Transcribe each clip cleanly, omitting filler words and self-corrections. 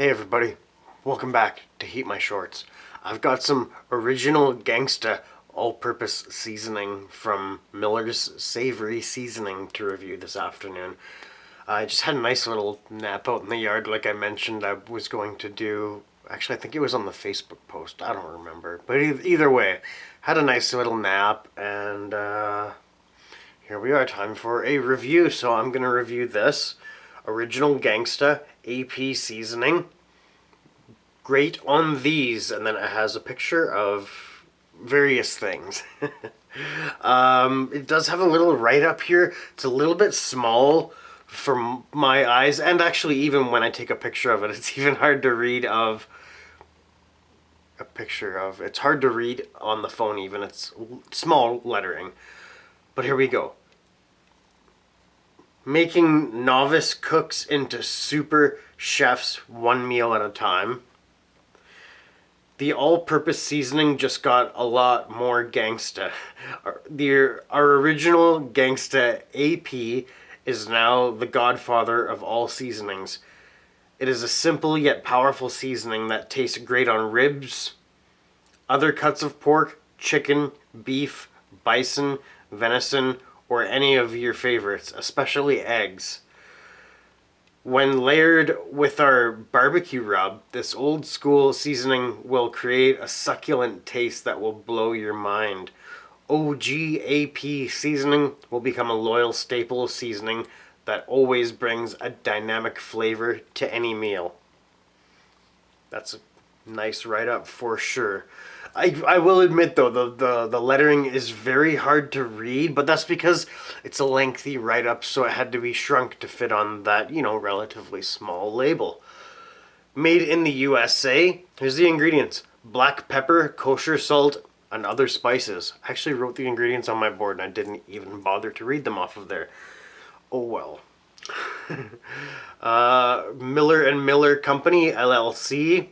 Hey everybody, welcome back to HeatMyShorts. I've got some original Gangsta All-Purpose seasoning from Miller's Savory Seasoning to review this afternoon. I just had a nice little nap out in the yard like I mentioned I was going to do. Actually, I think it was on the Facebook post, I don't remember. But either way, had a nice little nap and here we are, time for a review. So I'm going to review this original Gangsta AP seasoning. Great on these, and then it has a picture of various things. It does have a little write up here. It's a little bit small for my eyes, and actually even when I take a picture of it, it's even hard to read of a picture of. It's hard to read on the phone even. It's small lettering. But here we go. Making novice cooks into super chefs one meal at a time. The all-purpose seasoning just got a lot more gangsta. Our original Gangsta AP is now the godfather of all seasonings. It is a simple yet powerful seasoning that tastes great on ribs, other cuts of pork, chicken, beef, bison, venison, or any of your favorites, especially eggs. When layered with our barbecue rub, this old school seasoning will create a succulent taste that will blow your mind. OG AP seasoning will become a loyal staple seasoning that always brings a dynamic flavor to any meal. That's a nice write-up for sure. I will admit though, the lettering is very hard to read, but that's because it's a lengthy write-up, so it had to be shrunk to fit on that, relatively small label. Made in the USA, here's the ingredients: black pepper, kosher salt, and other spices. I actually wrote the ingredients on my board and I didn't even bother to read them off of there. Oh well. Miller and Miller Company, LLC.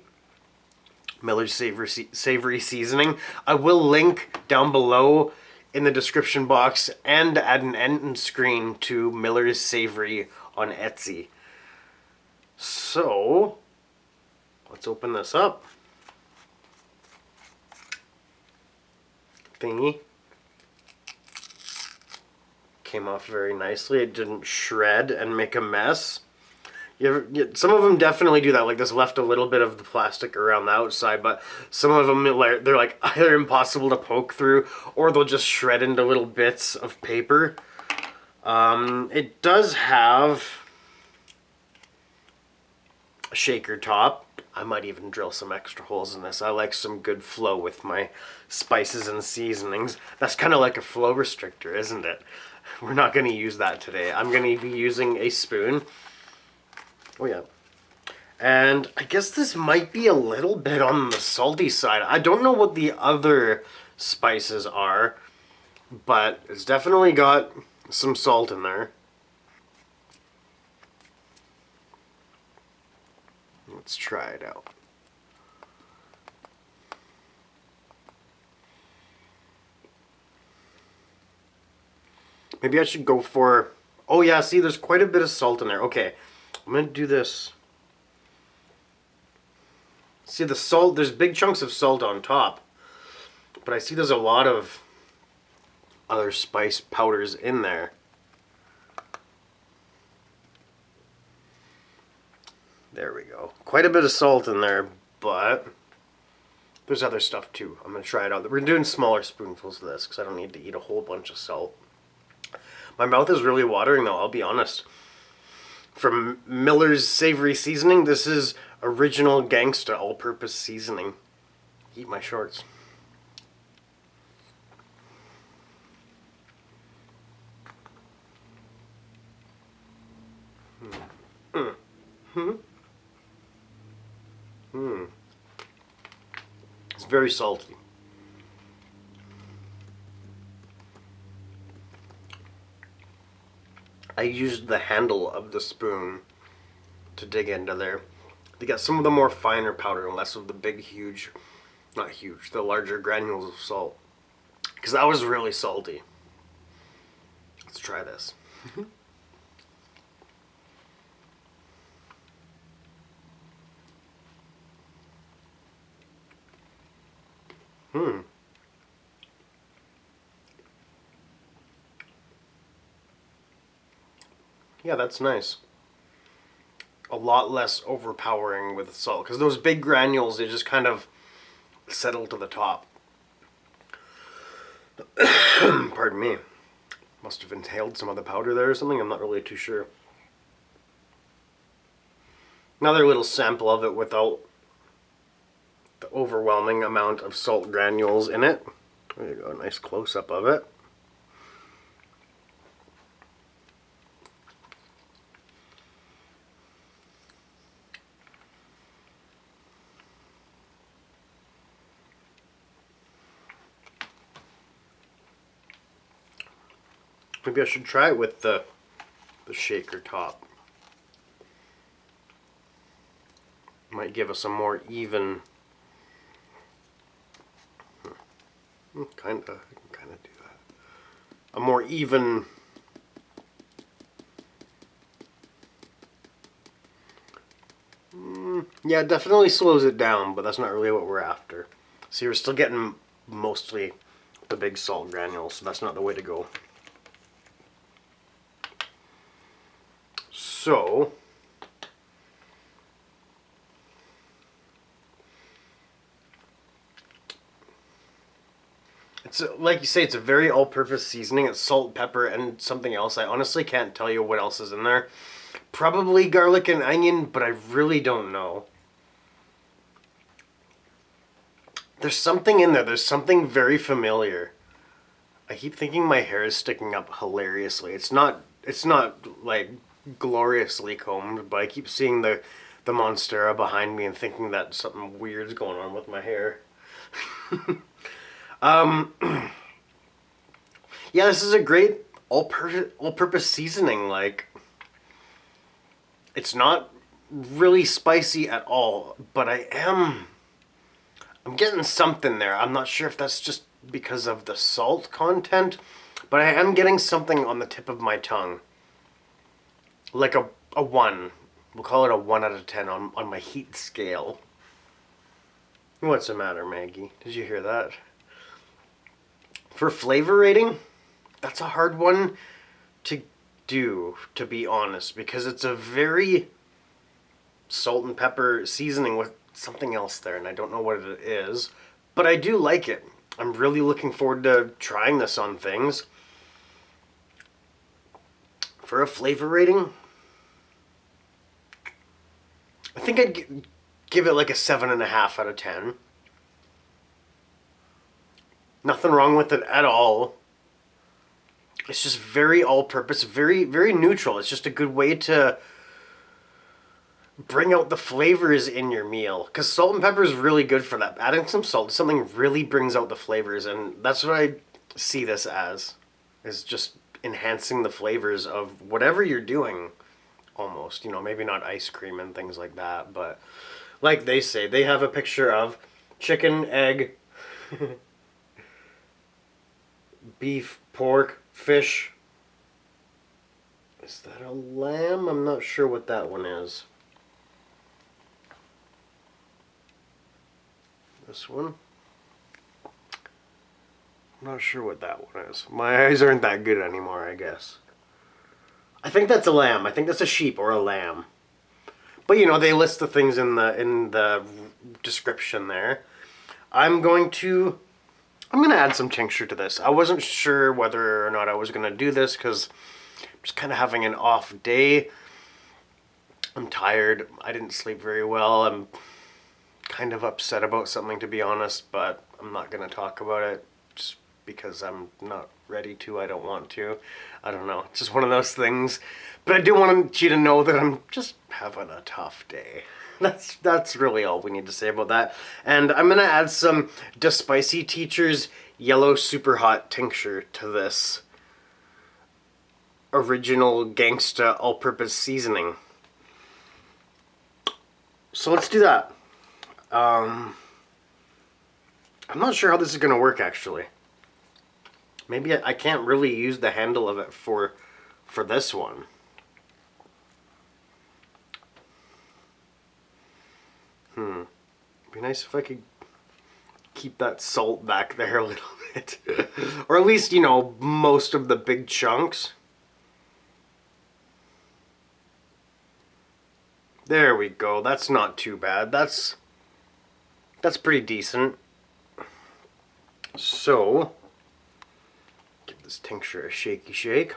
Miller's Savory Seasoning. I will link down below in the description box and add an end screen to Miller's Savory on Etsy. So, let's open this up. Thingy. Came off very nicely. It didn't shred and make a mess. Some of them definitely do that. Like this left a little bit of the plastic around the outside, but some of them, they're like either impossible to poke through or they'll just shred into little bits of paper. It does have a shaker top. I might even drill some extra holes in this. I like some good flow with my spices and seasonings. That's kind of like a flow restrictor, isn't it? We're not going to use that today. I'm going to be using a spoon. Oh yeah. And I guess this might be a little bit on the salty side. I don't know what the other spices are, but it's definitely got some salt in there. Let's try it out. Maybe I should go for... Oh yeah, see, there's quite a bit of salt in there. Okay. I'm going to do this. See the salt, there's big chunks of salt on top, but I see there's a lot of other spice powders in there. There we go. Quite a bit of salt in there, but there's other stuff too. I'm going to try it out. We're doing smaller spoonfuls of this because I don't need to eat a whole bunch of salt. My mouth is really watering though, I'll be honest. From Miller's Savory Seasoning, this is original Gangsta All-Purpose Seasoning. Eat my shorts. It's very salty. I used the handle of the spoon to dig into there. They got some of the more finer powder and less of the big, huge, not huge, the larger granules of salt. Because that was really salty. Let's try this. Hmm. Yeah, that's nice. A lot less overpowering with salt, because those big granules, they just kind of settle to the top. Pardon me. Must have inhaled some of the powder there or something. I'm not really too sure. Another little sample of it without the overwhelming amount of salt granules in it. There you go, a nice close-up of it. Maybe I should try it with the shaker top. Might give us a more even. Kind of do that. A more even. Yeah, it definitely slows it down, but that's not really what we're after. See, we're still getting mostly the big salt granules, so that's not the way to go. So, it's like you say, it's a very all-purpose seasoning. It's salt, pepper, and something else. I honestly can't tell you what else is in there. Probably garlic and onion, but I really don't know. There's something in there. There's something very familiar. I keep thinking my hair is sticking up hilariously. It's not like gloriously combed, but I keep seeing the monstera behind me and thinking that something weird's going on with my hair. Yeah, this is a great all-purpose seasoning. Like, it's not really spicy at all, but I'm getting something there. I'm not sure if that's just because of the salt content, but I am getting something on the tip of my tongue. Like a 1. We'll call it a 1 out of 10 on my heat scale. What's the matter, Maggie? Did you hear that? For flavor rating, that's a hard one to do, to be honest, because it's a very salt and pepper seasoning with something else there, and I don't know what it is, but I do like it. I'm really looking forward to trying this on things. For a flavor rating, I think I'd give it like a 7.5 out of 10. Nothing wrong with it at all. It's just very all-purpose, very, very neutral. It's just a good way to bring out the flavors in your meal, because salt and pepper is really good for that. Adding some salt to something really brings out the flavors, and that's what I see this as, is just enhancing the flavors of whatever you're doing. Almost, maybe not ice cream and things like that, but like they say, they have a picture of chicken, egg, beef, pork, fish. Is that a lamb? I'm not sure what that one is. This one? I'm not sure what that one is. My eyes aren't that good anymore, I guess. I think that's a lamb. I think that's a sheep or a lamb. But they list the things in the description there. I'm going to add some tincture to this. I wasn't sure whether or not I was going to do this because I'm just kind of having an off day. I'm tired. I didn't sleep very well. I'm kind of upset about something, to be honest, but I'm not going to talk about it just because I'm not ready to. I don't want to. I don't know. It's just one of those things. But I do want you to know that I'm just having a tough day. That's really all we need to say about that. And I'm going to add some Da Spicy Teacher's Yellow Superhot tincture to this original Gangsta All-Purpose seasoning. So let's do that. I'm not sure how this is going to work, actually. Maybe I can't really use the handle of it for this one. Be nice if I could keep that salt back there a little bit. Or at least, you know, most of the big chunks. There we go. That's not too bad. That's pretty decent. So, give this tincture a shaky shake.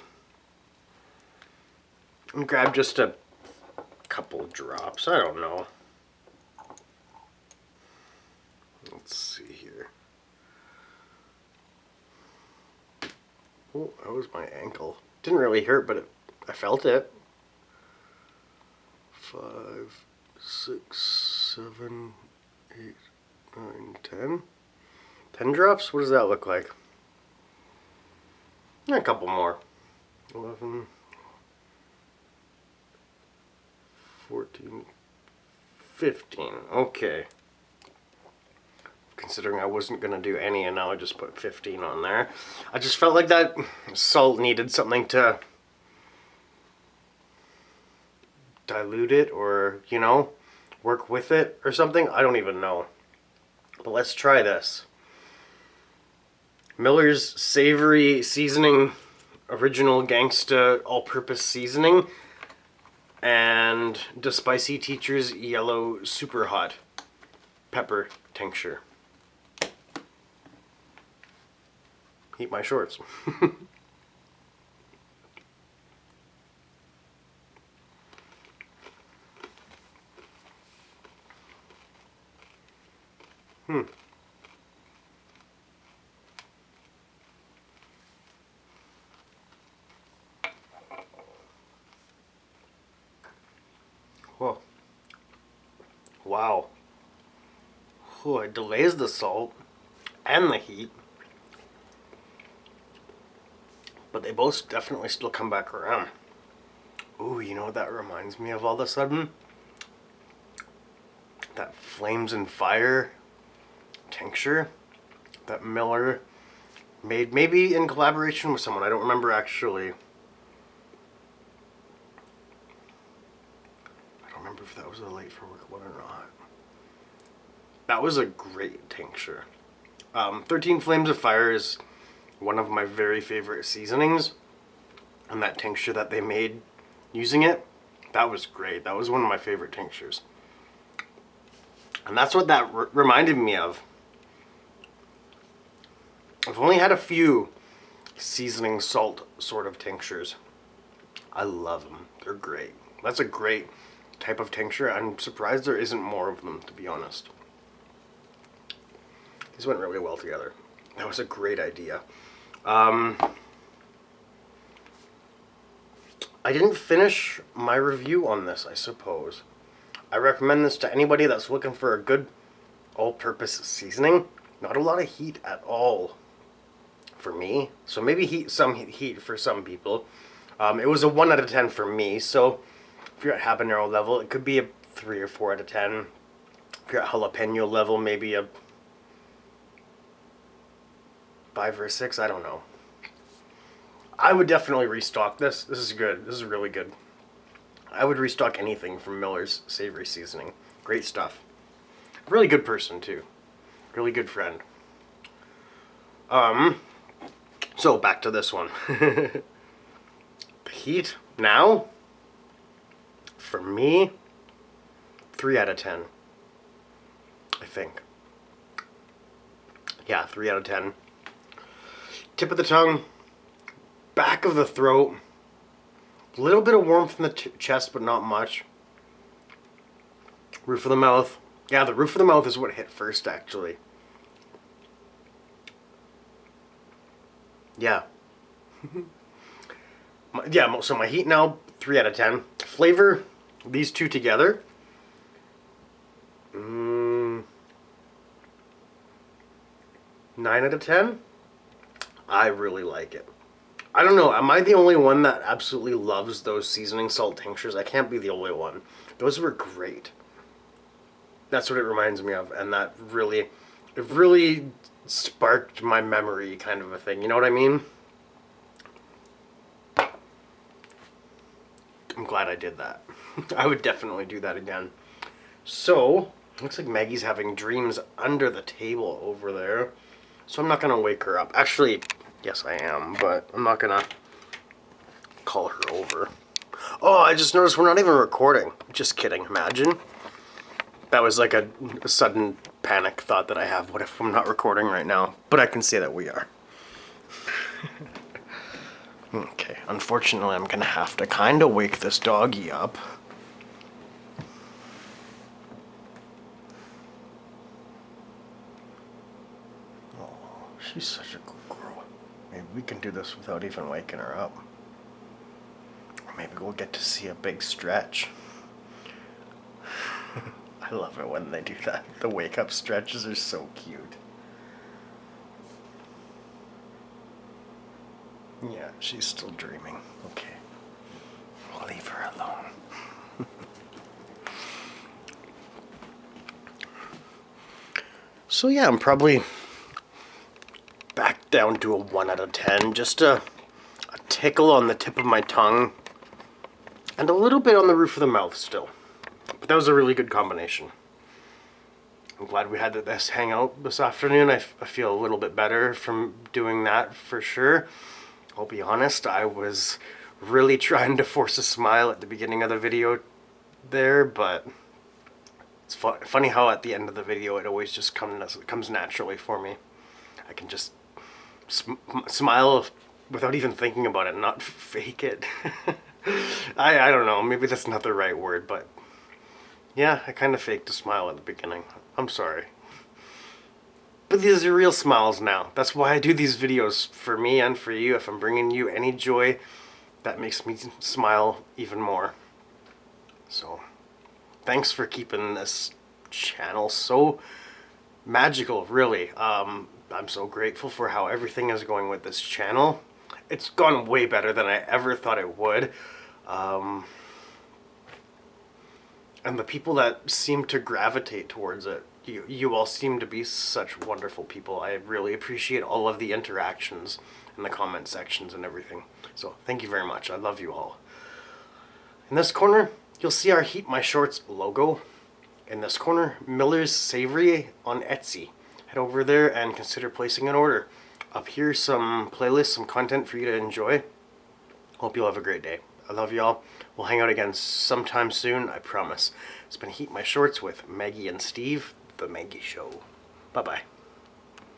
And grab just a couple drops. I don't know. Let's see here. Oh, that was my ankle. Didn't really hurt, but I felt it. 5, 6, 7, 8, 9, 10. 10 drops? What does that look like? A couple more. 11, 14, 15. Okay. Considering I wasn't going to do any and now I just put 15 on there. I just felt like that salt needed something to dilute it or, you know, work with it or something. I don't even know. But let's try this. Miller's Savory Seasoning Original Gangsta All-Purpose Seasoning and the Spicy Teacher's Yellow Superhot Pepper Tincture. HeatMyShorts. Whoa. Wow. Oh, it delays the salt and the heat. But they both definitely still come back around. Ooh, you know what that reminds me of all of a sudden? That Flames and Fire tincture that Miller made, maybe in collaboration with someone. I don't remember actually. I don't remember if that was a late for work one or not. That was a great tincture. 13 Flames of Fire is one of my very favorite seasonings, and that tincture that they made using it, that was great. That was one of my favorite tinctures. And that's what that reminded me of. I've only had a few seasoning salt sort of tinctures. I love them. They're great. That's a great type of tincture. I'm surprised there isn't more of them, to be honest. These went really well together. That was a great idea. I didn't finish my review on this, I suppose. I recommend this to anybody that's looking for a good all-purpose seasoning. Not a lot of heat at all for me. So maybe some heat for some people. It was a 1 out of 10 for me. So if you're at habanero level, it could be a 3 or 4 out of 10. If you're at jalapeno level, maybe a 5 or 6, I don't know. I would definitely restock this. This is good. This is really good. I would restock anything from Miller's Savory Seasoning. Great stuff. Really good person too. Really good friend. So back to this one. The heat now, for me, 3 out of 10. I think. Yeah, 3 out of 10. Tip of the tongue, back of the throat, a little bit of warmth in the chest, but not much. Roof of the mouth. Yeah, the roof of the mouth is what hit first, actually. Yeah. Yeah, so my heat now, 3 out of 10. Flavor, these two together. 9 out of 10. I really like it. I don't know, am I the only one that absolutely loves those seasoning salt tinctures? I can't be the only one. Those were great. That's what it reminds me of, and that really, it really sparked my memory kind of a thing. You know what I mean? I'm glad I did that. I would definitely do that again. So, Looks like Maggie's having dreams under the table over there. So I'm not going to wake her up. Actually, yes I am, but I'm not going to call her over. Oh, I just noticed we're not even recording. Just kidding. Imagine. That was like a sudden panic thought that I have. What if I'm not recording right now? But I can say that we are. Okay, unfortunately I'm gonna have to kinda wake this doggy up. Oh, she's such a good girl. Maybe we can do this without even waking her up. Or maybe we'll get to see a big stretch. I love it when they do that. The wake up stretches are so cute. Yeah, she's still dreaming. Okay. We'll leave her alone. So yeah, I'm probably back down to a 1 out of 10. Just a tickle on the tip of my tongue. And a little bit on the roof of the mouth still. But that was a really good combination. I'm glad we had this hangout this afternoon. I feel a little bit better from doing that for sure. I'll be honest, I was really trying to force a smile at the beginning of the video there, but it's funny how at the end of the video it always just comes naturally for me. I can just smile without even thinking about it, not fake it. I don't know, maybe that's not the right word, but yeah, I kind of faked a smile at the beginning. I'm sorry. But these are real smiles now. That's why I do these videos, for me and for you. If I'm bringing you any joy, that makes me smile even more. So, thanks for keeping this channel so magical, really. I'm so grateful for how everything is going with this channel. It's gone way better than I ever thought it would. And the people that seem to gravitate towards it, you all seem to be such wonderful people. I really appreciate all of the interactions in the comment sections and everything. So thank you very much. I love you all. In this corner, you'll see our HeatMyShorts logo. In this corner, Miller's Savory on Etsy. Head over there and consider placing an order. Up here, some playlists, some content for you to enjoy. Hope you'll have a great day. I love y'all. We'll hang out again sometime soon, I promise. It's been HeatMyShorts with Maggie and Steve, The Maggie Show. Bye-bye.